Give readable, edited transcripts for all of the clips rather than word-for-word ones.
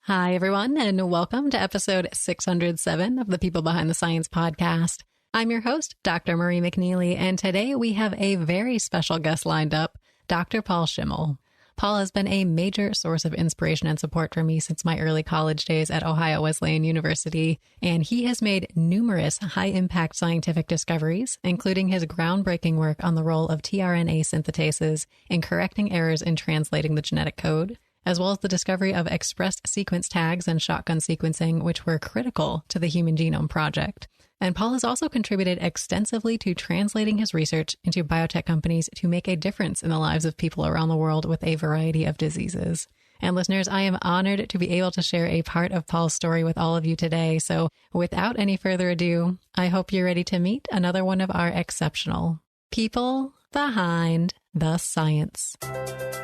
Hi, everyone, and welcome to episode 607 of the People Behind the Science podcast. I'm your host, Dr. Marie McNeely, and today we have a very special guest lined up, Dr. Paul Schimmel. Paul has been a major source of inspiration and support for me since my early college days at Ohio Wesleyan University, and he has made numerous high-impact scientific discoveries, including his groundbreaking work on the role of tRNA synthetases in correcting errors in translating the genetic code, as well as the discovery of expressed sequence tags and shotgun sequencing, which were critical to the Human Genome Project. And Paul has also contributed extensively to translating his research into biotech companies to make a difference in the lives of people around the world with a variety of diseases. And listeners, I am honored to be able to share a part of Paul's story with all of you today. So without any further ado, I hope you're ready to meet another one of our exceptional people behind the science.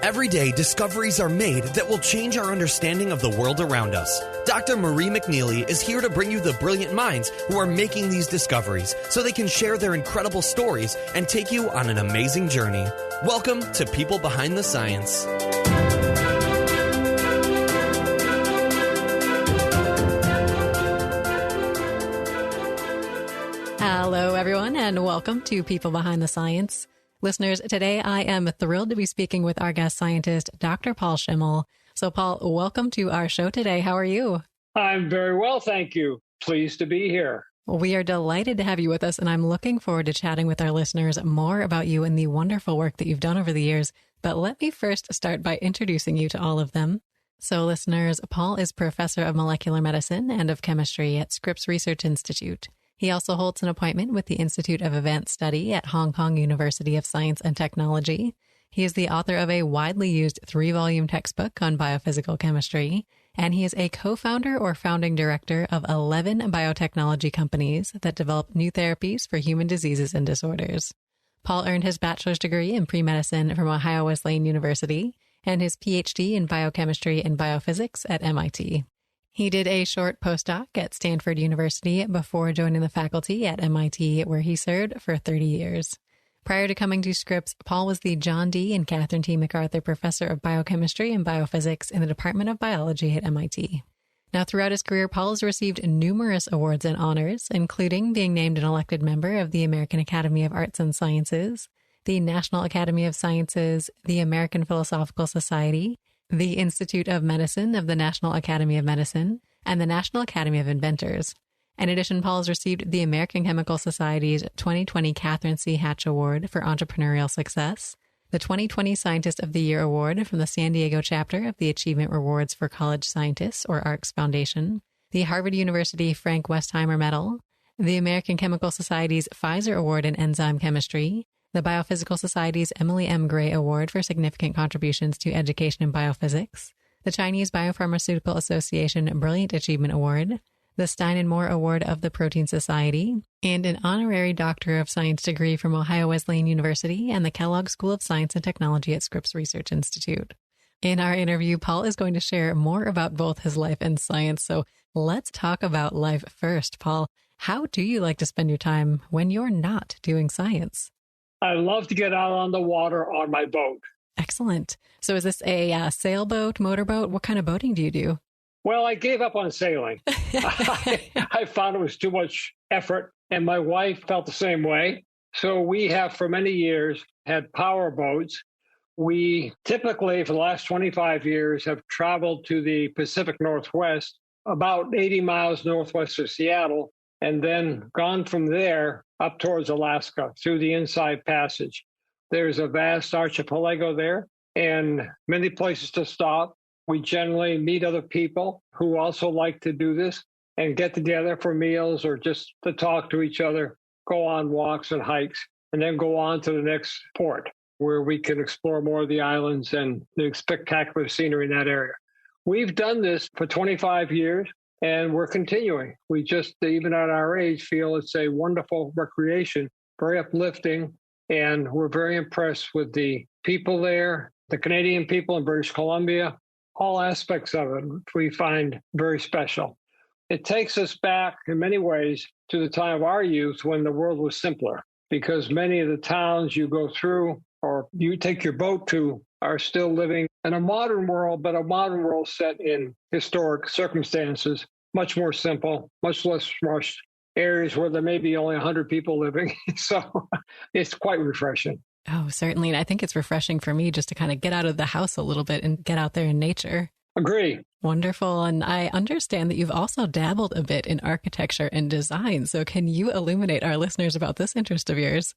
Every day, discoveries are made that will change our understanding of the world around us. Dr. Marie McNeely is here to bring you the brilliant minds who are making these discoveries so they can share their incredible stories and take you on an amazing journey. Welcome to People Behind the Science. Hello, everyone, and welcome to People Behind the Science. Listeners, today I am thrilled to be speaking with our guest scientist, Dr. Paul Schimmel. So, Paul, welcome to our show today. How are you? I'm very well, thank you. Pleased to be here. Well, we are delighted to have you with us, and I'm looking forward to chatting with our listeners more about you and the wonderful work that you've done over the years. But let me first start by introducing you to all of them. So, listeners, Paul is professor of molecular medicine and of chemistry at Scripps Research Institute. He also holds an appointment with the Institute of Advanced Study at Hong Kong University of Science and Technology. He is the author of a widely used 3-volume textbook on biophysical chemistry, and he is a co-founder or founding director of 11 biotechnology companies that develop new therapies for human diseases and disorders. Paul earned his bachelor's degree in pre-medicine from Ohio Wesleyan University and his Ph.D. in biochemistry and biophysics at MIT. He did a short postdoc at Stanford University before joining the faculty at MIT, where he served for 30 years. Prior to coming to Scripps, Paul was the John D. and Kathryn C. MacArthur Professor of Biochemistry and Biophysics in the Department of Biology at MIT. Now, throughout his career, Paul has received numerous awards and honors, including being named an elected member of the American Academy of Arts and Sciences, the National Academy of Sciences, the American Philosophical Society, the Institute of Medicine of the National Academy of Medicine, and the National Academy of Inventors. In addition, Paul has received the American Chemical Society's 2020 Kathryn C. Hach Award for Entrepreneurial Success, the 2020 Scientist of the Year Award from the San Diego chapter of the Achievement Rewards for College Scientists, or ARCS Foundation, the Harvard University Frank Westheimer Medal, the American Chemical Society's Pfizer Award in Enzyme Chemistry, the Biophysical Society's Emily M. Gray Award for significant contributions to education in biophysics, the Chinese Biopharmaceutical Association Brilliant Achievement Award, the Stein and Moore Award of the Protein Society, and an Honorary Doctor of Science degree from Ohio Wesleyan University and the Kellogg School of Science and Technology at Scripps Research Institute. In our interview, Paul is going to share more about both his life and science, so let's talk about life first. Paul, how do you like to spend your time when you're not doing science? I love to get out on the water on my boat. Excellent. So is this a sailboat, motorboat? What kind of boating do you do? Well, I gave up on sailing. I found it was too much effort, and my wife felt the same way. So we have, for many years, had power boats. We typically, for the last 25 years, have traveled to the Pacific Northwest, about 80 miles northwest of Seattle, and then gone from there up towards Alaska through the Inside Passage. There's a vast archipelago there and many places to stop. We generally meet other people who also like to do this and get together for meals or just to talk to each other, go on walks and hikes, and then go on to the next port where we can explore more of the islands and the spectacular scenery in that area. We've done this for 25 years. And we're continuing. We just, even at our age, feel it's a wonderful recreation, very uplifting, and we're very impressed with the people there, the Canadian people in British Columbia, all aspects of it, which we find very special. It takes us back in many ways to the time of our youth when the world was simpler, because many of the towns you go through or you take your boat to are still living in a modern world, but a modern world set in historic circumstances, much more simple, much less rushed, areas where there may be only 100 people living. So it's quite refreshing. Oh, certainly. And I think it's refreshing for me just to kind of get out of the house a little bit and get out there in nature. Agree. Wonderful. And I understand that you've also dabbled a bit in architecture and design. So can you illuminate our listeners about this interest of yours?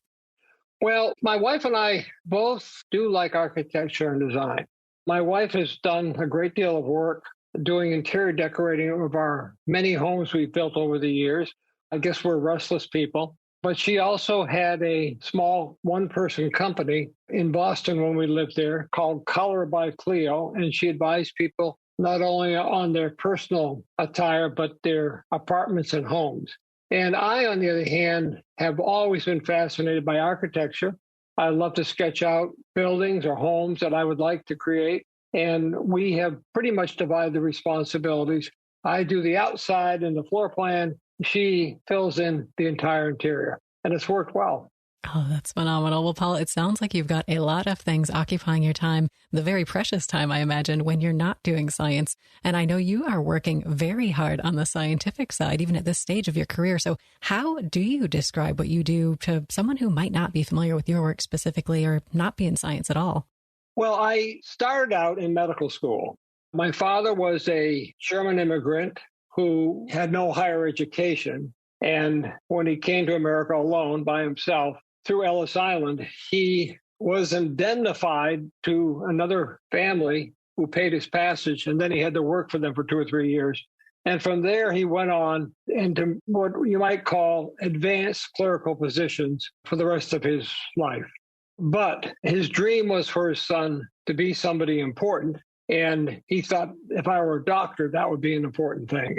Well, my wife and I both do like architecture and design. My wife has done a great deal of work doing interior decorating of our many homes we've built over the years. I guess we're restless people. But she also had a small one-person company in Boston when we lived there called Color by Clio, and she advised people not only on their personal attire, but their apartments and homes. And I, on the other hand, have always been fascinated by architecture. I love to sketch out buildings or homes that I would like to create, and we have pretty much divided the responsibilities. I do the outside and the floor plan. She fills in the entire interior, and it's worked well. Oh, that's phenomenal. Well, Paul, it sounds like you've got a lot of things occupying your time, the very precious time, I imagine, when you're not doing science. And I know you are working very hard on the scientific side, even at this stage of your career. So how do you describe what you do to someone who might not be familiar with your work specifically or not be in science at all? Well, I started out in medical school. My father was a German immigrant who had no higher education. And when he came to America alone by himself through Ellis Island, he was indemnified to another family who paid his passage. And then he had to work for them for 2 or 3 years. And from there, he went on into what you might call advanced clerical positions for the rest of his life. But his dream was for his son to be somebody important. And he thought if I were a doctor, that would be an important thing.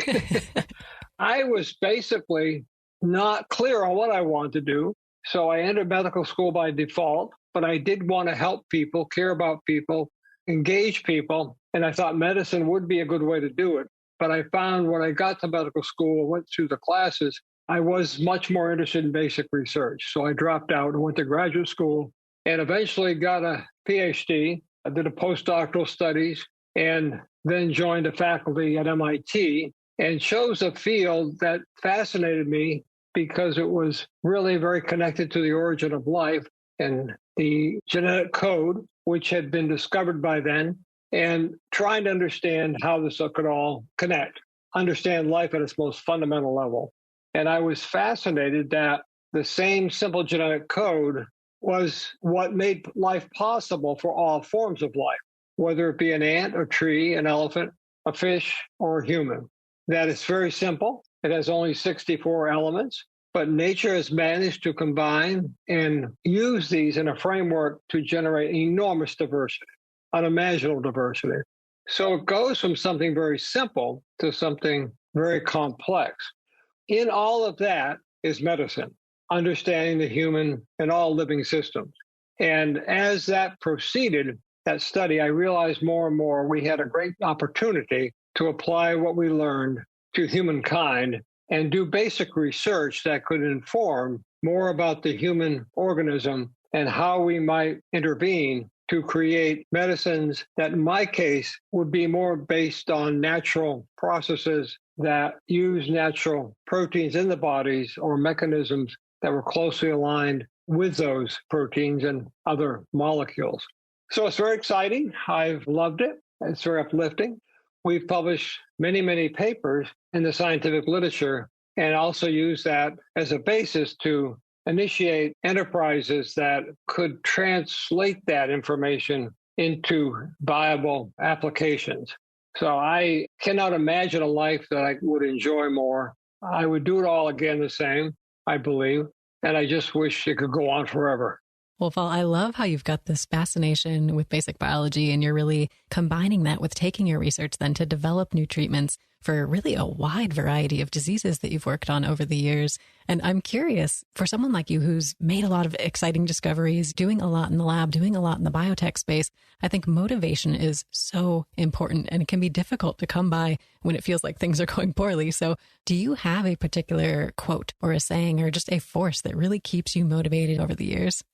I was basically not clear on what I wanted to do. So I entered medical school by default, but I did want to help people, care about people, engage people. And I thought medicine would be a good way to do it. But I found when I got to medical school, went through the classes, I was much more interested in basic research. So I dropped out and went to graduate school and eventually got a Ph.D. I did a postdoctoral studies and then joined a faculty at MIT and chose a field that fascinated me because it was really very connected to the origin of life and the genetic code, which had been discovered by then, and trying to understand how this could all connect, understand life at its most fundamental level. And I was fascinated that the same simple genetic code was what made life possible for all forms of life, whether it be an ant, a tree, an elephant, a fish, or a human. That is very simple. It has only 64 elements, but nature has managed to combine and use these in a framework to generate enormous diversity, unimaginable diversity. So it goes from something very simple to something very complex. In all of that is medicine, understanding the human and all living systems. And as that proceeded, that study, I realized more and more we had a great opportunity to apply what we learned to humankind and do basic research that could inform more about the human organism and how we might intervene to create medicines that, in my case, would be more based on natural processes that use natural proteins in the bodies or mechanisms that were closely aligned with those proteins and other molecules. So it's very exciting. I've loved it. It's very uplifting. We've published many, many papers in the scientific literature and also use that as a basis to initiate enterprises that could translate that information into viable applications. So I cannot imagine a life that I would enjoy more. I would do it all again the same, I believe, and I just wish it could go on forever. Well, Paul, I love how you've got this fascination with basic biology and you're really combining that with taking your research then to develop new treatments for really a wide variety of diseases that you've worked on over the years. And I'm curious, for someone like you who's made a lot of exciting discoveries, doing a lot in the lab, doing a lot in the biotech space, I think motivation is so important and it can be difficult to come by when it feels like things are going poorly. So do you have a particular quote or a saying or just a force that really keeps you motivated over the years?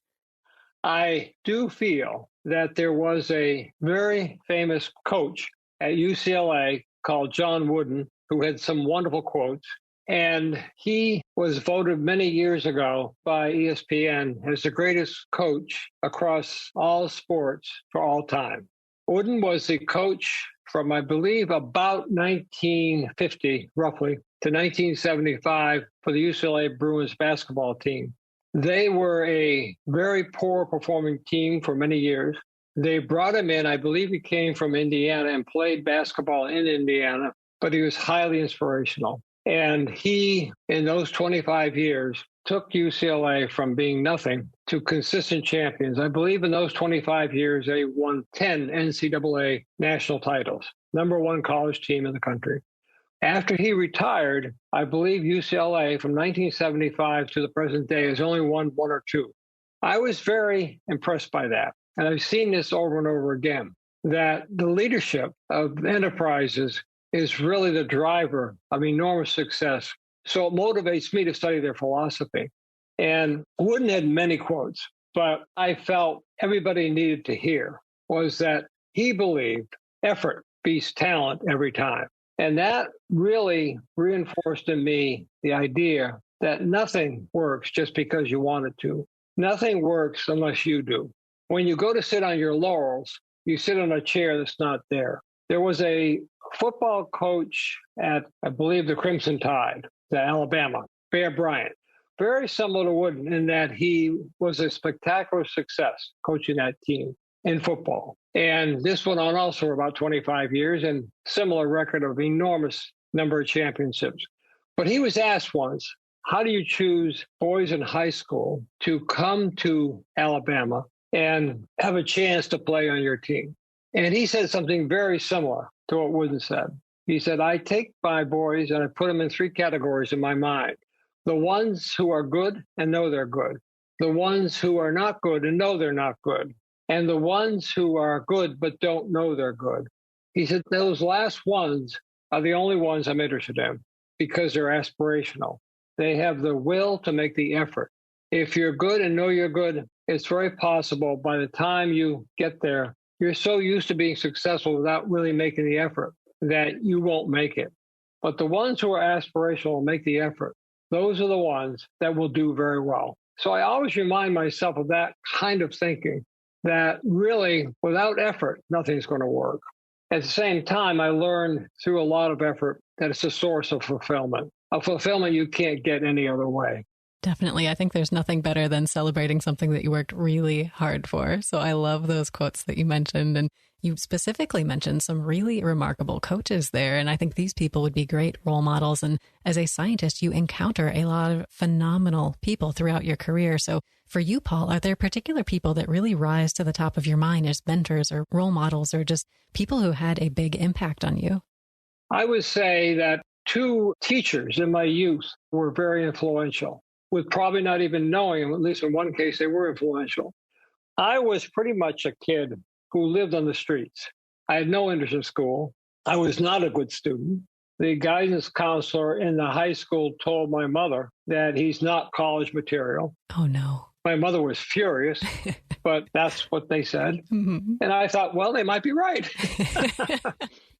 I do feel that there was a very famous coach at UCLA called John Wooden, who had some wonderful quotes. And he was voted many years ago by ESPN as the greatest coach across all sports for all time. Wooden was the coach from, I believe, about 1950, roughly, to 1975 for the UCLA Bruins basketball team. They were a very poor performing team for many years. They brought him in. I believe he came from Indiana and played basketball in Indiana, but he was highly inspirational. And he, in those 25 years, took UCLA from being nothing to consistent champions. I believe in those 25 years, they won 10 NCAA national titles, #1 college team in the country. After he retired, I believe UCLA from 1975 to the present day has only won 1 or 2. I was very impressed by that. And I've seen this over and over again, that the leadership of enterprises is really the driver of enormous success. So it motivates me to study their philosophy. And Wooden had many quotes, but I felt everybody needed to hear was that he believed effort beats talent every time. And that really reinforced in me the idea that nothing works just because you want it to. Nothing works unless you do. When you go to sit on your laurels, you sit on a chair that's not there. There was a football coach at, I believe, the Crimson Tide, Alabama, Bear Bryant. Very similar to Wooden in that he was a spectacular success coaching that team in football. And this went on also for about 25 years and similar record of enormous number of championships. But he was asked once, how do you choose boys in high school to come to Alabama and have a chance to play on your team? And he said something very similar to what Wooden said. He said, I take my boys and I put them in 3 categories in my mind. The ones who are good and know they're good. The ones who are not good and know they're not good. And the ones who are good but don't know they're good. He said, those last ones are the only ones I'm interested in because they're aspirational. They have the will to make the effort. If you're good and know you're good, it's very possible by the time you get there, you're so used to being successful without really making the effort that you won't make it. But the ones who are aspirational will make the effort. Those are the ones that will do very well. So I always remind myself of that kind of thinking, that really without effort, nothing's going to work. At the same time, I learned through a lot of effort that it's a source of fulfillment, a fulfillment you can't get any other way. Definitely. I think there's nothing better than celebrating something that you worked really hard for. So I love those quotes that you mentioned. And you specifically mentioned some really remarkable coaches there. And I think these people would be great role models. And as a scientist, you encounter a lot of phenomenal people throughout your career. So for you, Paul, are there particular people that really rise to the top of your mind as mentors or role models or just people who had a big impact on you? I would say that 2 teachers in my youth were very influential, with probably not even knowing, at least in one case, they were influential. I was pretty much a kid who lived on the streets. I had no interest in school. I was not a good student. The guidance counselor in the high school told my mother that he's not college material. Oh, no. My mother was furious, but that's what they said. Mm-hmm. And I thought, well, they might be right.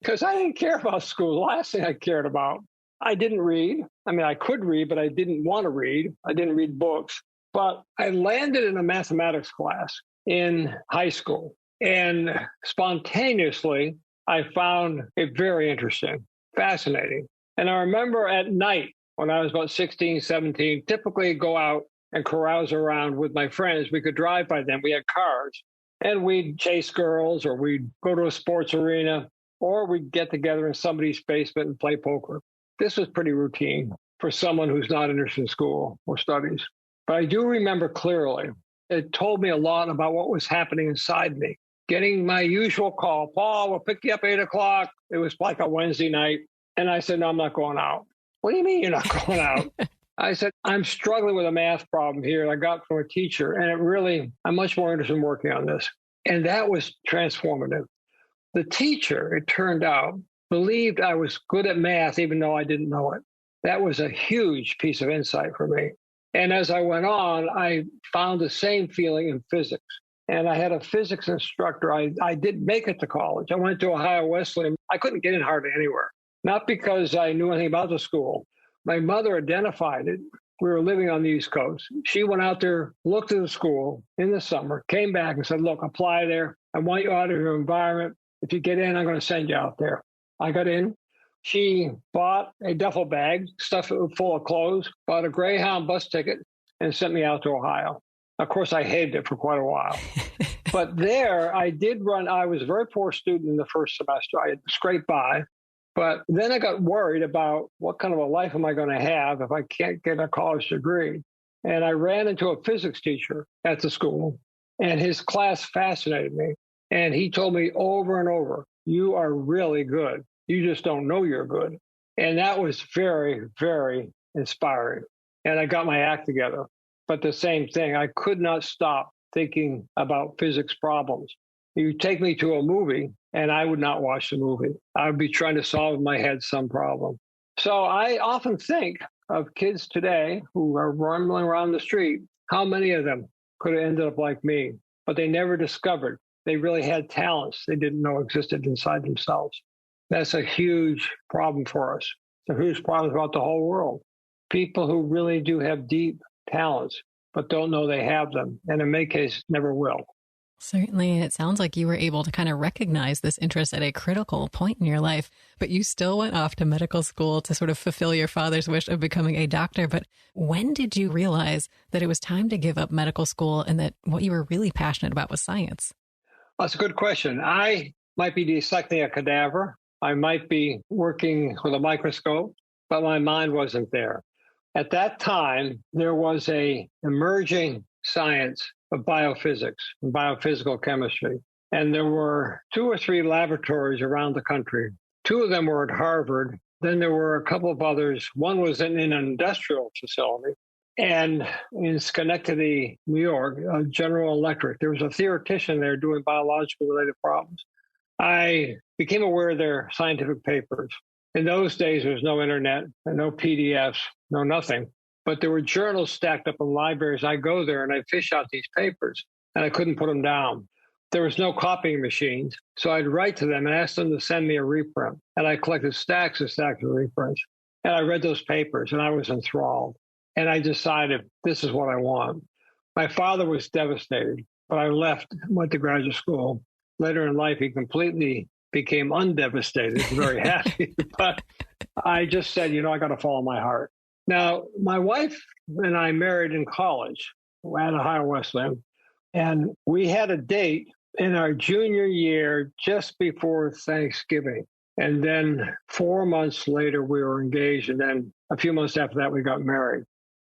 Because I didn't care about school. The last thing I cared about. I didn't read. I mean, I could read, but I didn't want to read. I didn't read books. But I landed in a mathematics class in high school. And spontaneously, I found it very interesting, fascinating. And I remember at night when I was about 16, 17, typically go out and carouse around with my friends. We could drive by them. We had cars. And we'd chase girls, or we'd go to a sports arena, or we'd get together in somebody's basement and play poker. This was pretty routine for someone who's not interested in school or studies. But I do remember clearly, it told me a lot about what was happening inside me. Getting my usual call, Paul, we'll pick you up 8 o'clock. It was like a Wednesday night. And I said, no, I'm not going out. What do you mean you're not going out? I said, I'm struggling with a math problem here I got from a teacher. And I'm much more interested in working on this. And that was transformative. The teacher, it turned out, believed I was good at math, even though I didn't know it. That was a huge piece of insight for me. And as I went on, I found the same feeling in physics. And I had a physics instructor. I didn't make it to college. I went to Ohio Wesleyan. I couldn't get in hardly anywhere, not because I knew anything about the school. My mother identified it. We were living on the East Coast. She went out there, looked at the school in the summer, came back and said, look, apply there. I want you out of your environment. If you get in, I'm going to send you out there. I got in. She bought a duffel bag, stuffed it full of clothes, bought a Greyhound bus ticket, and sent me out to Ohio. Of course, I hated it for quite a while. But there, I was a very poor student in the first semester. I had scraped by. But then I got worried about what kind of a life am I going to have if I can't get a college degree. And I ran into a physics teacher at the school, and his class fascinated me. And he told me over and over, you are really good. You just don't know you're good. And that was very, very inspiring. And I got my act together. But the same thing, I could not stop thinking about physics problems. You take me to a movie, and I would not watch the movie. I would be trying to solve in my head some problem. So I often think of kids today who are rumbling around the street. How many of them could have ended up like me? But they never discovered they really had talents they didn't know existed inside themselves. That's a huge problem for us. It's a huge problem throughout the whole world. People who really do have deep talents, but don't know they have them, and in many cases never will. Certainly, it sounds like you were able to kind of recognize this interest at a critical point in your life, but you still went off to medical school to sort of fulfill your father's wish of becoming a doctor. But when did you realize that it was time to give up medical school and that what you were really passionate about was science? That's a good question. I might be dissecting a cadaver. I might be working with a microscope, but my mind wasn't there. At that time, there was an emerging science of biophysics and biophysical chemistry. And there were 2 or 3 laboratories around the country. 2 of them were at Harvard. Then there were a couple of others. One was in an industrial facility. And in Schenectady, New York, General Electric, there was a theoretician there doing biological related problems. I became aware of their scientific papers. In those days, there was no internet, no PDFs, no nothing. But there were journals stacked up in libraries. I go there and I fish out these papers, and I couldn't put them down. There was no copying machines. So I'd write to them and ask them to send me a reprint. And I collected stacks of reprints. And I read those papers, and I was enthralled. And I decided, this is what I want. My father was devastated, but I left, went to graduate school. Later in life, he completely became undevastated, very happy. But I just said, I got to follow my heart. Now, my wife and I married in college at Ohio Wesleyan, and we had a date in our junior year just before Thanksgiving. And then 4 months later, we were engaged, and then a few months after that, we got married.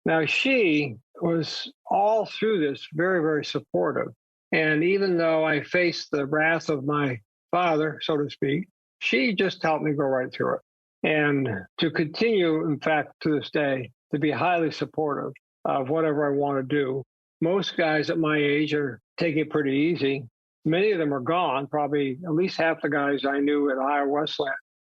Now, she was all through this very, very supportive. And even though I faced the wrath of my father, so to speak, she just helped me go right through it. And to continue, in fact, to this day, to be highly supportive of whatever I want to do. Most guys at my age are taking it pretty easy. Many of them are gone. Probably at least half the guys I knew at Ohio Wesleyan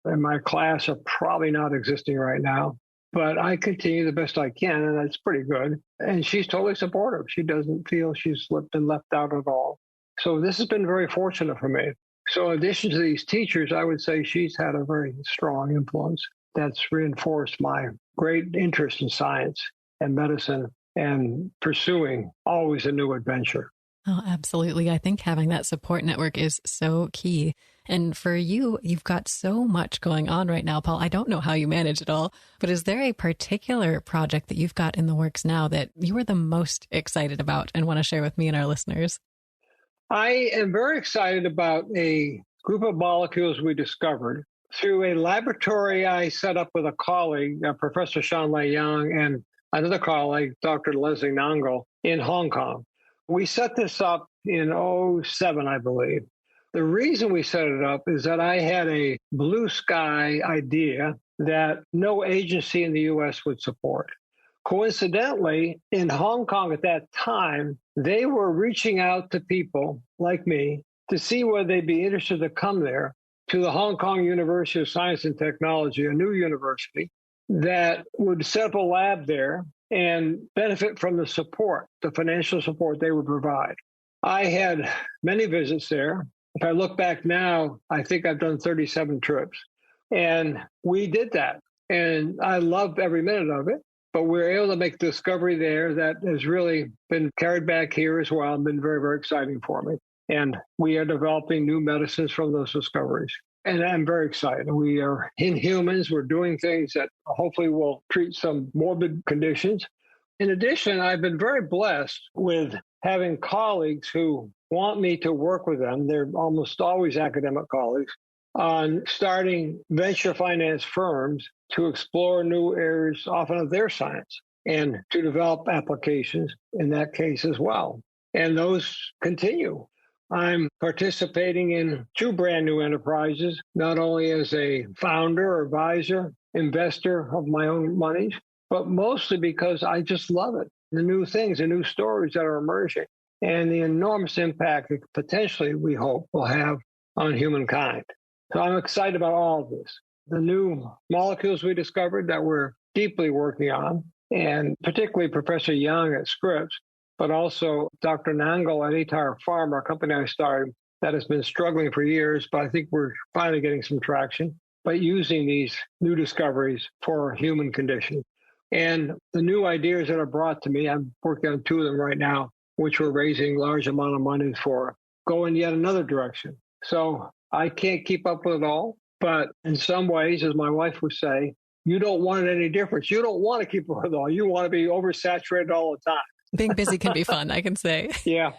in my class are probably not existing right now. But I continue the best I can, and that's pretty good. And she's totally supportive. She doesn't feel she's been left out at all. So this has been very fortunate for me. So in addition to these teachers, I would say she's had a very strong influence that's reinforced my great interest in science and medicine and pursuing always a new adventure. Oh, absolutely. I think having that support network is so key. And for you, you've got so much going on right now, Paul. I don't know how you manage it all, but is there a particular project that you've got in the works now that you are the most excited about and want to share with me and our listeners? I am very excited about a group of molecules we discovered through a laboratory I set up with a colleague, Professor Shanlei Yang, and another colleague, Dr. Leslie Nangle, in Hong Kong. We set this up in 2007, I believe. The reason we set it up is that I had a blue sky idea that no agency in the U.S. would support. Coincidentally, in Hong Kong at that time, they were reaching out to people like me to see whether they'd be interested to come there to the Hong Kong University of Science and Technology, a new university that would set up a lab there and benefit from the support, the financial support they would provide. I had many visits there. If I look back now, I think I've done 37 trips. And we did that. And I loved every minute of it. But we were able to make the discovery there that has really been carried back here as well and been very, very exciting for me. And we are developing new medicines from those discoveries. And I'm very excited. We are in humans. We're doing things that hopefully will treat some morbid conditions. In addition, I've been very blessed with having colleagues who want me to work with them. They're almost always academic colleagues on starting venture finance firms to explore new areas often of their science and to develop applications in that case as well. And those continue. I'm participating in 2 brand new enterprises, not only as a founder, advisor, investor of my own monies, but mostly because I just love it. The new things, the new stories that are emerging, and the enormous impact that potentially we hope will have on humankind. So I'm excited about all of this. The new molecules we discovered that we're deeply working on, and particularly Professor Young at Scripps, but also Dr. Nangle at Atar Pharma, a company I started that has been struggling for years, but I think we're finally getting some traction by using these new discoveries for human condition. And the new ideas that are brought to me, I'm working on 2 of them right now, which we're raising large amount of money for, go in yet another direction. So I can't keep up with it all, but in some ways, as my wife would say, you don't want it any different. You don't want to keep up with it all. You want to be oversaturated all the time. Being busy can be fun, I can say. Yeah.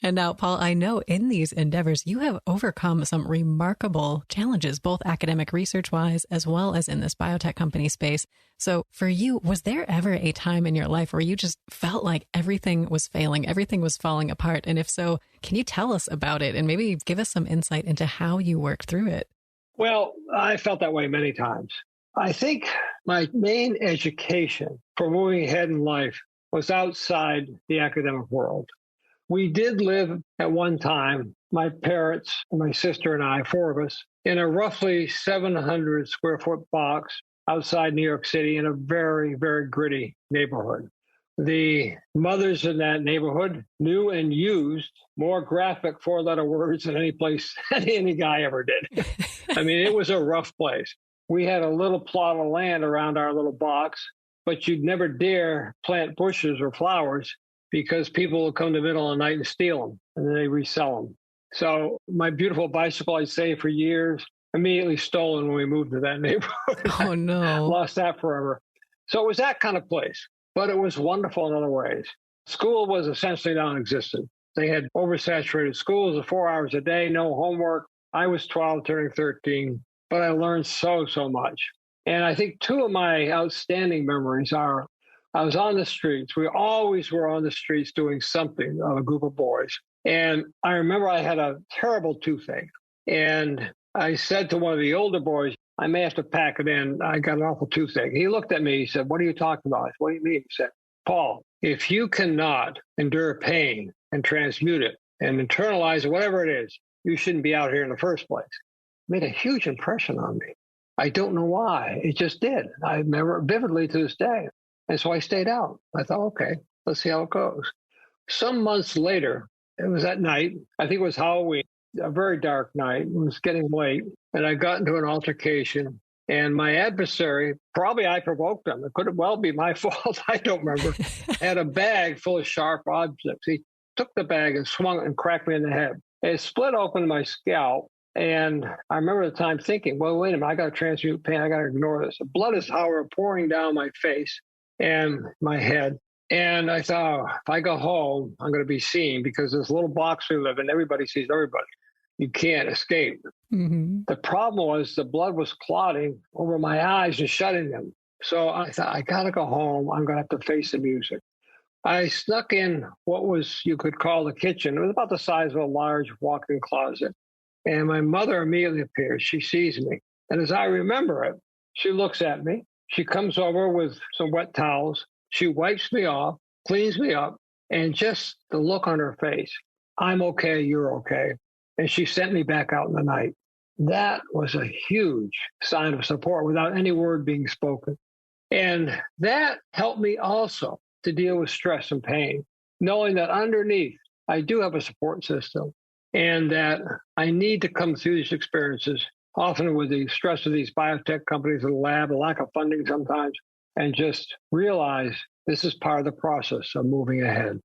And now, Paul, I know in these endeavors, you have overcome some remarkable challenges, both academic research-wise, as well as in this biotech company space. So for you, was there ever a time in your life where you just felt like everything was failing, everything was falling apart? And if so, can you tell us about it and maybe give us some insight into how you worked through it? Well, I felt that way many times. I think my main education for moving ahead in life was outside the academic world. We did live at one time, my parents, my sister and I, 4 of us, in a roughly 700 square foot box outside New York City in a very, very gritty neighborhood. The mothers in that neighborhood knew and used more graphic 4-letter words than any guy ever did. I mean, it was a rough place. We had a little plot of land around our little box, but you'd never dare plant bushes or flowers because people would come to the middle of the night and steal them, and then they resell them. So my beautiful bicycle, I'd saved for years, immediately stolen when we moved to that neighborhood. Oh, no. Lost that forever. So it was that kind of place, but it was wonderful in other ways. School was essentially non-existent. They had oversaturated schools, 4 hours a day, no homework. I was 12, turning 13, but I learned so much. And I think 2 of my outstanding memories are I was on the streets. We always were on the streets doing something, a group of boys. And I remember I had a terrible toothache. And I said to one of the older boys, I may have to pack it in. I got an awful toothache. He looked at me. He said, what are you talking about? I said, what do you mean? He said, Paul, if you cannot endure pain and transmute it and internalize it, whatever it is, you shouldn't be out here in the first place. It made a huge impression on me. I don't know why. It just did. I remember it vividly to this day. And so I stayed out. I thought, okay, let's see how it goes. Some months later, it was at night. I think it was Halloween, a very dark night. It was getting late. And I got into an altercation. And my adversary, probably I provoked him. It could well be my fault. I don't remember. Had a bag full of sharp objects. He took the bag and swung it and cracked me in the head. It split open my scalp. And I remember the time thinking, well, wait a minute, I got to transmute pain. I got to ignore this. The blood is, however, pouring down my face and my head. And I thought, oh, if I go home, I'm going to be seen because this little box we live in, everybody sees everybody. You can't escape. Mm-hmm. The problem was the blood was clotting over my eyes and shutting them. So I thought, I got to go home. I'm going to have to face the music. I snuck in what was, you could call the kitchen. It was about the size of a large walk-in closet. And my mother immediately appears. She sees me. And as I remember it, she looks at me. She comes over with some wet towels. She wipes me off, cleans me up, and just the look on her face, I'm okay, you're okay. And she sent me back out in the night. That was a huge sign of support without any word being spoken. And that helped me also to deal with stress and pain, knowing that underneath I do have a support system and that I need to come through these experiences, often with the stress of these biotech companies in the lab, a lack of funding sometimes, and just realize this is part of the process of moving ahead.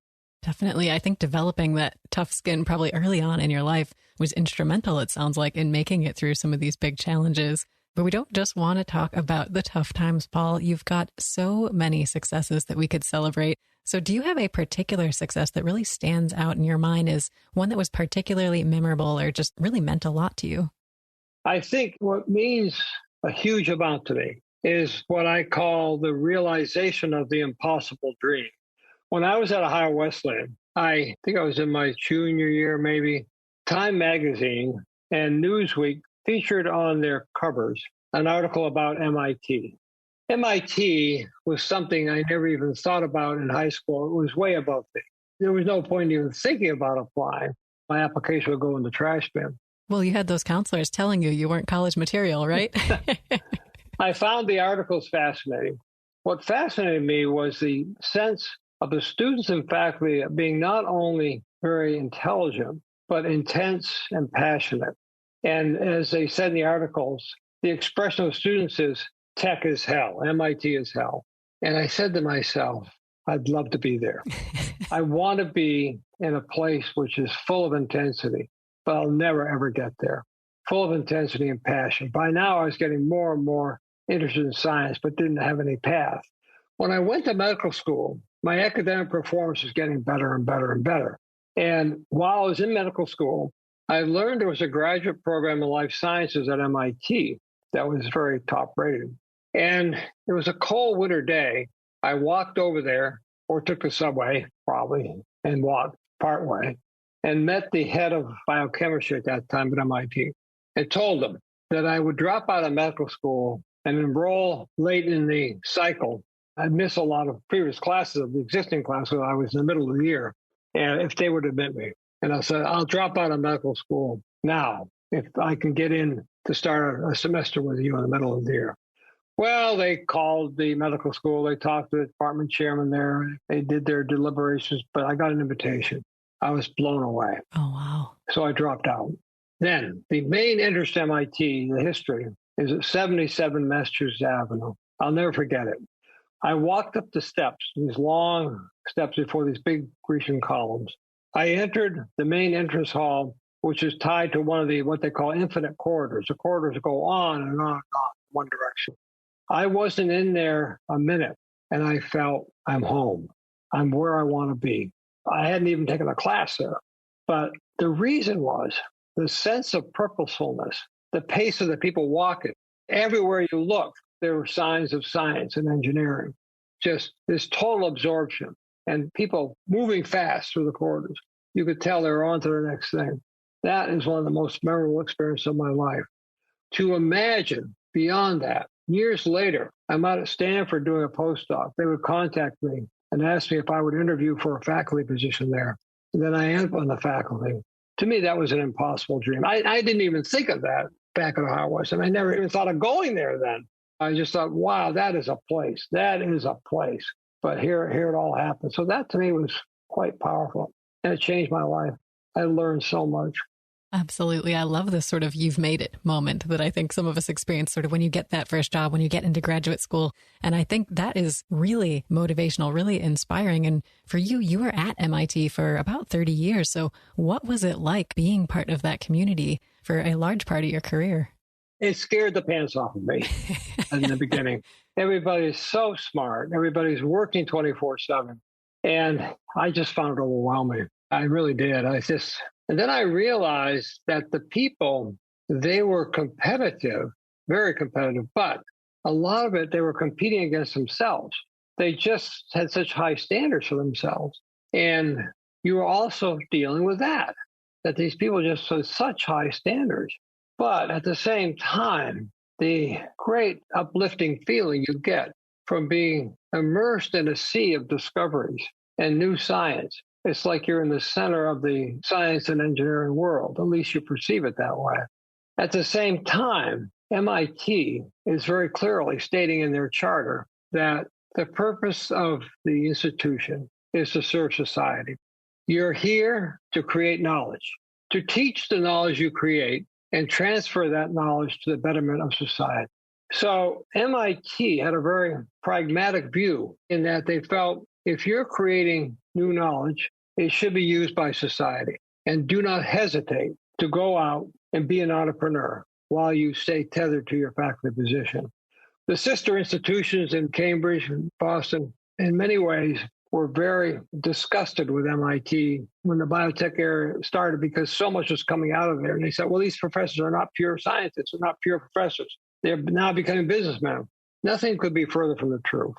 Definitely. I think developing that tough skin probably early on in your life was instrumental, it sounds like, in making it through some of these big challenges. But we don't just want to talk about the tough times, Paul. You've got so many successes that we could celebrate. So do you have a particular success that really stands out in your mind as one that was particularly memorable or just really meant a lot to you? I think what means a huge amount to me is what I call the realization of the impossible dream. When I was at Ohio Wesleyan, I think I was in my junior year, maybe, Time Magazine and Newsweek featured on their covers an article about MIT. MIT was something I never even thought about in high school. It was way above me. There was no point even thinking about applying. My application would go in the trash bin. Well, you had those counselors telling you weren't college material, right? I found the articles fascinating. What fascinated me was the sense of the students and faculty being not only very intelligent, but intense and passionate. And as they said in the articles, the expression of students is tech is hell, MIT is hell. And I said to myself, I'd love to be there. I want to be in a place which is full of intensity, but I'll never, ever get there. Full of intensity and passion. By now, I was getting more and more interested in science, but didn't have any path. When I went to medical school, my academic performance was getting better and better and better. And while I was in medical school, I learned there was a graduate program in life sciences at MIT that was very top rated. And it was a cold winter day. I walked over there, or took the subway probably, and walked partway, and met the head of biochemistry at that time at MIT, and told him that I would drop out of medical school and enroll late in the cycle. I'd miss a lot of previous classes of the existing classes. I was in the middle of the year, and if they would admit me. And I said, I'll drop out of medical school now if I can get in to start a semester with you in the middle of the year. Well, they called the medical school. They talked to the department chairman there. They did their deliberations, but I got an invitation. I was blown away. Oh, wow. So I dropped out. Then the main entrance to MIT, the history, is at 77 Massachusetts Avenue. I'll never forget it. I walked up the steps, these long steps before these big Grecian columns. I entered the main entrance hall, which is tied to one of the what they call infinite corridors. The corridors go on and on and on, one direction. I wasn't in there a minute, and I felt I'm home. I'm where I want to be. I hadn't even taken a class there. But the reason was the sense of purposefulness, the pace of the people walking. Everywhere you look, there were signs of science and engineering, just this total absorption and people moving fast through the corridors. You could tell they were on to the next thing. That is one of the most memorable experiences of my life. To imagine beyond that, years later, I'm out at Stanford doing a postdoc. They would contact me and ask me if I would interview for a faculty position there. And then I ended up on the faculty. To me, that was an impossible dream. I didn't even think of that back at Ohio Wesleyan. I never even thought of going there then. I just thought, wow, that is a place. That is a place. But here it all happened. So that to me was quite powerful. And it changed my life. I learned so much. Absolutely. I love this sort of you've made it moment that I think some of us experience sort of when you get that first job, when you get into graduate school. And I think that is really motivational, really inspiring. And for you, you were at MIT for about 30 years. So what was it like being part of that community for a large part of your career? It scared the pants off of me in the beginning. Everybody's so smart. Everybody's working 24/7. And I just found it overwhelming. I really did. And then I realized that the people, they were competitive, very competitive, but a lot of it, they were competing against themselves. They just had such high standards for themselves. And you were also dealing with that these people just had such high standards. But at the same time, the great uplifting feeling you get from being immersed in a sea of discoveries and new science. It's like you're in the center of the science and engineering world. At least you perceive it that way. At the same time, MIT is very clearly stating in their charter that The purpose of the institution is to serve society. You're here to create knowledge, to teach the knowledge you create and transfer that knowledge to the betterment of society. So MIT had a very pragmatic view in that they felt if you're creating new knowledge, it should be used by society. And do not hesitate to go out and be an entrepreneur while you stay tethered to your faculty position. The sister institutions in Cambridge and Boston, in many ways, were very disgusted with MIT when the biotech era started because so much was coming out of there. And they said, well, these professors are not pure scientists, they're not pure professors. They're now becoming businessmen. Nothing could be further from the truth.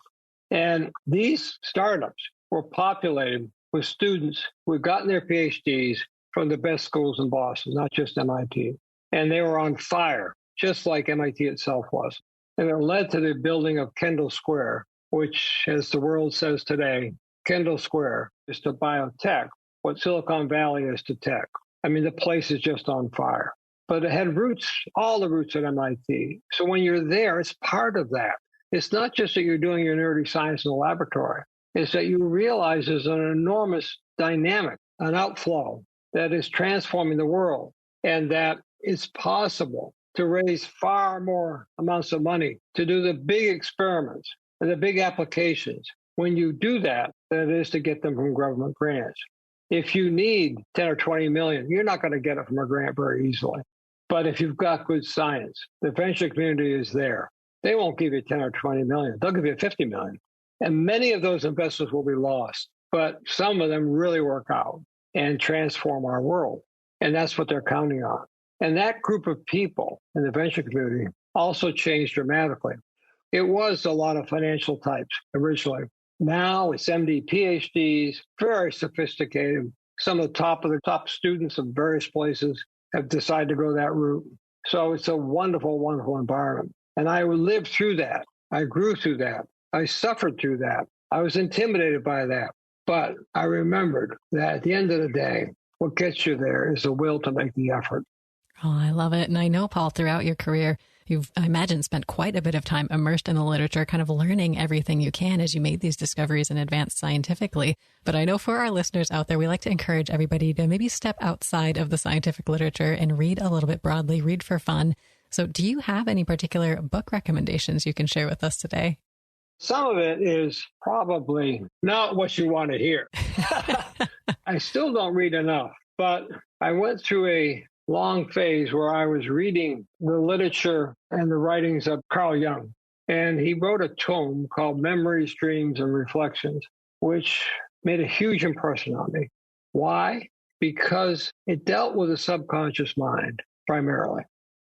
And these startups were populated with students who had gotten their PhDs from the best schools in Boston, not just MIT. And they were on fire, just like MIT itself was. And it led to the building of Kendall Square, which, as the world says today, Kendall Square is to biotech what Silicon Valley is to tech. I mean, the place is just on fire. But it had roots, all the roots at MIT. So when you're there, it's part of that. It's not just that you're doing your nerdy science in the laboratory. It's that you realize there's an enormous dynamic, an outflow that is transforming the world, and that it's possible to raise far more amounts of money to do the big experiments and the big applications when you do that, than it is to get them from government grants. If you need 10 or 20 million, you're not going to get it from a grant very easily. But if you've got good science, the venture community is there. They won't give you 10 or 20 million. They'll give you 50 million. And many of those investments will be lost, but some of them really work out and transform our world. And that's what they're counting on. And that group of people in the venture community also changed dramatically. It was a lot of financial types originally. Now it's MD, PhDs, very sophisticated. Some of the top students of various places have decided to go that route. So it's a wonderful, wonderful environment. And I lived through that. I grew through that. I suffered through that. I was intimidated by that. But I remembered that at the end of the day, what gets you there is the will to make the effort. Oh, I love it. And I know, Paul, throughout your career, you've, I imagine, spent quite a bit of time immersed in the literature, kind of learning everything you can as you made these discoveries and advanced scientifically. But I know for our listeners out there, we like to encourage everybody to maybe step outside of the scientific literature and read a little bit broadly, read for fun. So do you have any particular book recommendations you can share with us today? Some of it is probably not what you want to hear. I still don't read enough, but I went through a long phase where I was reading the literature and the writings of Carl Jung. And he wrote a tome called Memories, Dreams, and Reflections, which made a huge impression on me. Why? Because it dealt with the subconscious mind primarily.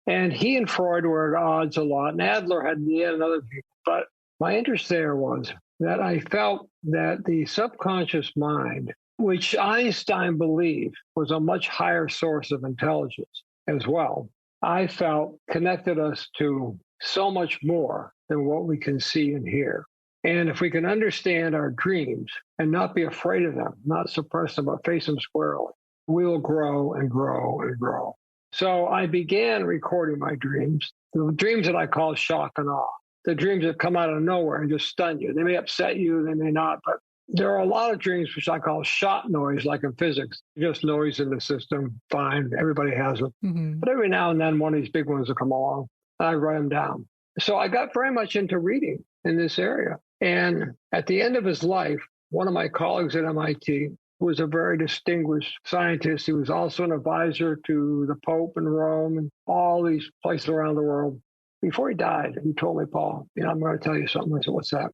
And he and Freud were at odds a lot, and Adler had and other people. But my interest there was that I felt that the subconscious mind, which Einstein believed was a much higher source of intelligence as well, I felt connected us to so much more than what we can see and hear. And if we can understand our dreams and not be afraid of them, not suppress them, but face them squarely, we will grow and grow and grow. So I began recording my dreams, the dreams that I call shock and awe, the dreams that come out of nowhere and just stun you. They may upset you, they may not, but there are a lot of dreams which I call shot noise, like in physics, just noise in the system, fine, everybody has it. Mm-hmm. But every now and then one of these big ones will come along, and I write them down. So I got very much into reading in this area. And at the end of his life, one of my colleagues at MIT was a very distinguished scientist. He was also an advisor to the Pope in Rome and all these places around the world. Before he died, he told me, Paul, I'm going to tell you something. I said, what's that?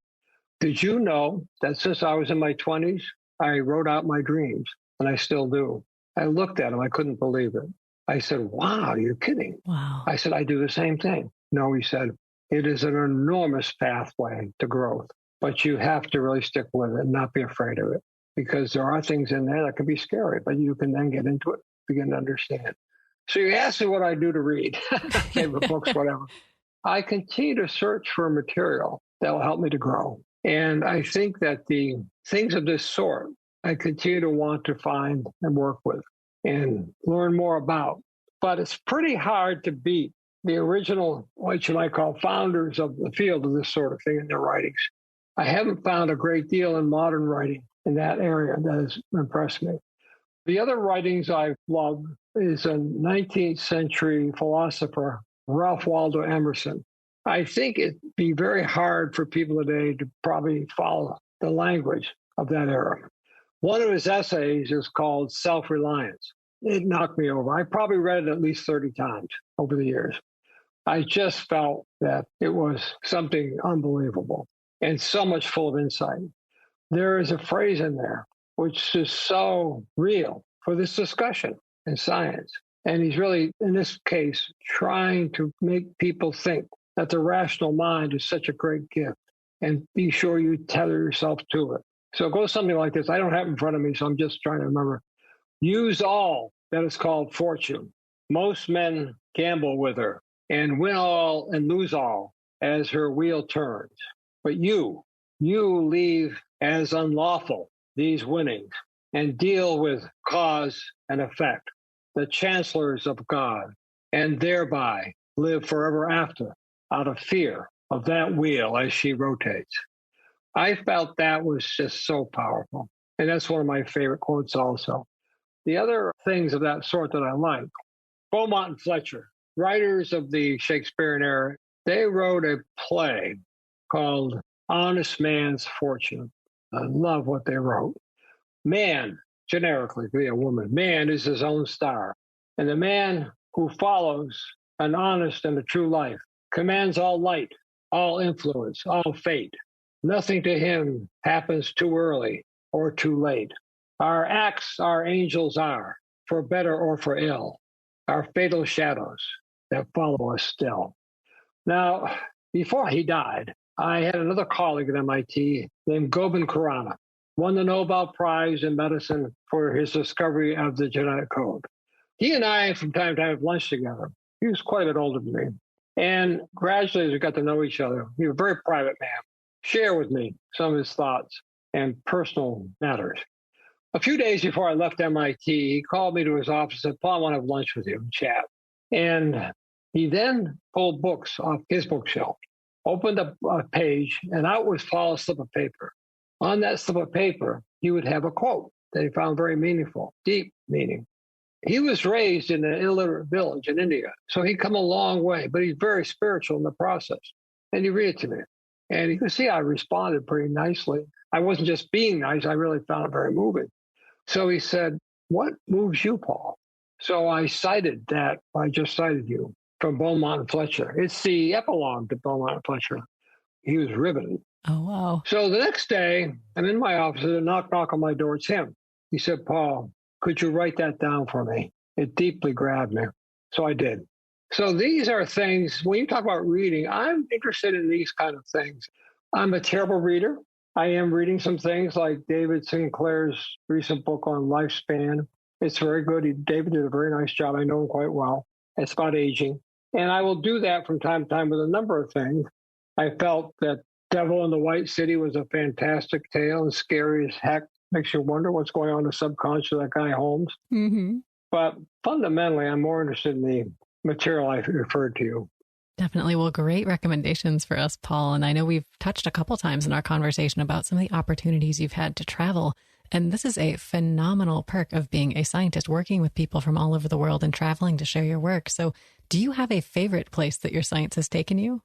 Did you know that since I was in my 20s, I wrote out my dreams, and I still do? I looked at him. I couldn't believe it. I said, wow, you're kidding. Wow. I said, I do the same thing. No, he said, it is an enormous pathway to growth, but you have to really stick with it and not be afraid of it, because there are things in there that can be scary, but you can then get into it, begin to understand. So you asked me what I do to read, favorite books, whatever. I continue to search for material that will help me to grow. And I think that the things of this sort, I continue to want to find and work with and learn more about. But it's pretty hard to beat the original, what you might call founders of the field of this sort of thing in their writings. I haven't found a great deal in modern writing in that area that has impressed me. The other writings I've loved is a 19th century philosopher, Ralph Waldo Emerson. I think it'd be very hard for people today to probably follow the language of that era. One of his essays is called Self-Reliance. It knocked me over. I probably read it at least 30 times over the years. I just felt that it was something unbelievable and so much full of insight. There is a phrase in there which is so real for this discussion in science. And he's really, in this case, trying to make people think that the rational mind is such a great gift and be sure you tether yourself to it. So it goes something like this. I don't have it in front of me, so I'm just trying to remember. Use all that is called fortune. Most men gamble with her and win all and lose all as her wheel turns. But you leave as unlawful these winnings and deal with cause and effect, the chancellors of God, and thereby live forever after out of fear of that wheel as she rotates. I felt that was just so powerful. And that's one of my favorite quotes also. The other things of that sort that I like, Beaumont and Fletcher, writers of the Shakespearean era, they wrote a play called Honest Man's Fortune. I love what they wrote. Man, generically, be a woman, man is his own star. And the man who follows an honest and a true life commands all light, all influence, all fate. Nothing to him happens too early or too late. Our acts, our angels are, for better or for ill, our fatal shadows that follow us still. Now, before he died, I had another colleague at MIT named Govind Khurana, won the Nobel Prize in medicine for his discovery of the genetic code. He and I, from time to time, have lunch together. He was quite a bit older than me. And gradually, as we got to know each other, he was a very private man, share with me some of his thoughts and personal matters. A few days before I left MIT, he called me to his office and said, Paul, I want to have lunch with you and chat. And he then pulled books off his bookshelf, opened up a page, and out would fall a slip of paper. On that slip of paper, he would have a quote that he found very meaningful, deep meaning. He was raised in an illiterate village in India, so he'd come a long way, but he's very spiritual in the process. And he read it to me. And you can see I responded pretty nicely. I wasn't just being nice, I really found it very moving. So he said, what moves you, Paul? So I cited that, I just cited you, from Beaumont and Fletcher. It's the epilogue to Beaumont and Fletcher. He was riveted. Oh, wow. So the next day, I'm in my office, and a knock on my door. It's him. He said, Paul, could you write that down for me? It deeply grabbed me. So I did. So these are things, when you talk about reading, I'm interested in these kind of things. I'm a terrible reader. I am reading some things like David Sinclair's recent book on lifespan. It's very good. David did a very nice job. I know him quite well. It's about aging. And I will do that from time to time with a number of things. I felt that Devil in the White City was a fantastic tale and scary as heck. Makes you wonder what's going on in the subconscious of that guy Holmes. Mm-hmm. But fundamentally, I'm more interested in the material I referred to you. Definitely. Well, great recommendations for us, Paul. And I know we've touched a couple times in our conversation about some of the opportunities you've had to travel. And this is a phenomenal perk of being a scientist, working with people from all over the world and traveling to share your work. So do you have a favorite place that your science has taken you?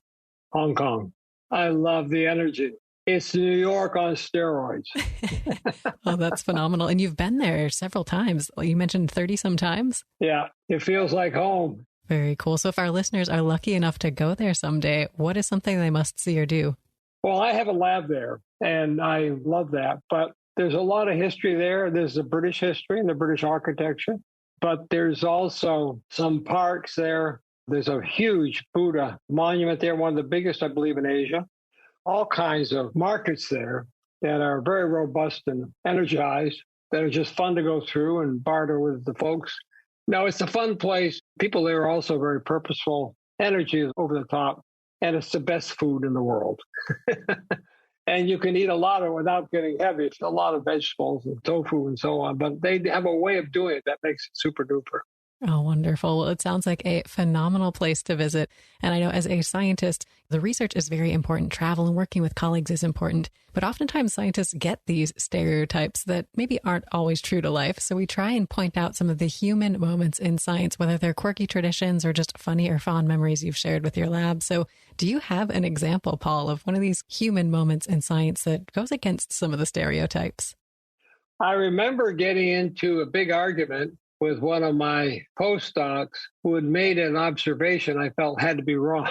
Hong Kong. I love the energy. It's New York on steroids. Oh, that's phenomenal. And you've been there several times. You mentioned 30 some times. Yeah, it feels like home. Very cool. So if our listeners are lucky enough to go there someday, what is something they must see or do? Well, I have a lab there, and I love that. But there's a lot of history there. There's the British history and the British architecture. But there's also some parks there. There's a huge Buddha monument there, one of the biggest, I believe, in Asia. All kinds of markets there that are very robust and energized, that are just fun to go through and barter with the folks. No, it's a fun place. People there are also very purposeful. Energy is over the top, and it's the best food in the world. And you can eat a lot of it without getting heavy. It's a lot of vegetables and tofu and so on, but they have a way of doing it that makes it super duper. Oh, wonderful. Well, it sounds like a phenomenal place to visit. And I know as a scientist, the research is very important. Travel and working with colleagues is important. But oftentimes scientists get these stereotypes that maybe aren't always true to life. So we try and point out some of the human moments in science, whether they're quirky traditions or just funny or fond memories you've shared with your lab. So do you have an example, Paul, of one of these human moments in science that goes against some of the stereotypes? I remember getting into a big argument with one of my postdocs who had made an observation I felt had to be wrong.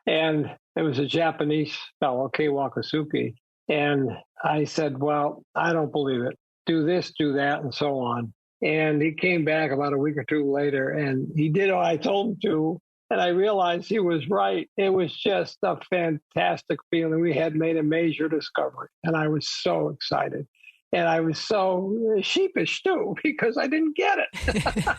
And it was a Japanese fellow, Kei Wakasuki. And I said, well, I don't believe it. Do this, do that, and so on. And he came back about a week or two later, and he did what I told him to. And I realized he was right. It was just a fantastic feeling. We had made a major discovery, and I was so excited. And I was so sheepish, too, because I didn't get it.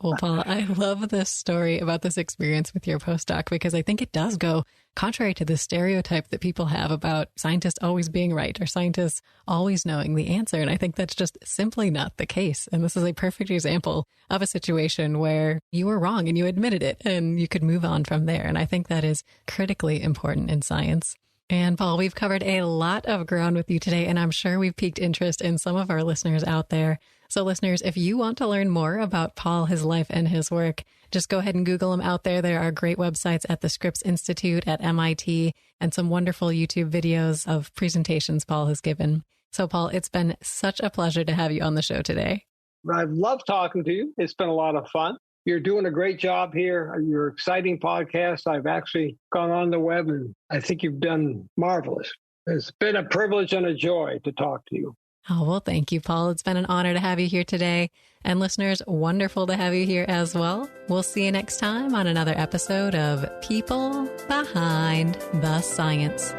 Well, Paul, I love this story about this experience with your postdoc, because I think it does go contrary to the stereotype that people have about scientists always being right or scientists always knowing the answer. And I think that's just simply not the case. And this is a perfect example of a situation where you were wrong and you admitted it and you could move on from there. And I think that is critically important in science. And Paul, we've covered a lot of ground with you today, and I'm sure we've piqued interest in some of our listeners out there. So listeners, if you want to learn more about Paul, his life, and his work, just go ahead and Google him out there. There are great websites at the Scripps Institute at MIT and some wonderful YouTube videos of presentations Paul has given. So Paul, it's been such a pleasure to have you on the show today. I've loved talking to you. It's been a lot of fun. You're doing a great job here. Your exciting podcast. I've actually gone on the web, and I think you've done marvelous. It's been a privilege and a joy to talk to you. Oh, well, thank you, Paul. It's been an honor to have you here today. And listeners, wonderful to have you here as well. We'll see you next time on another episode of People Behind the Science.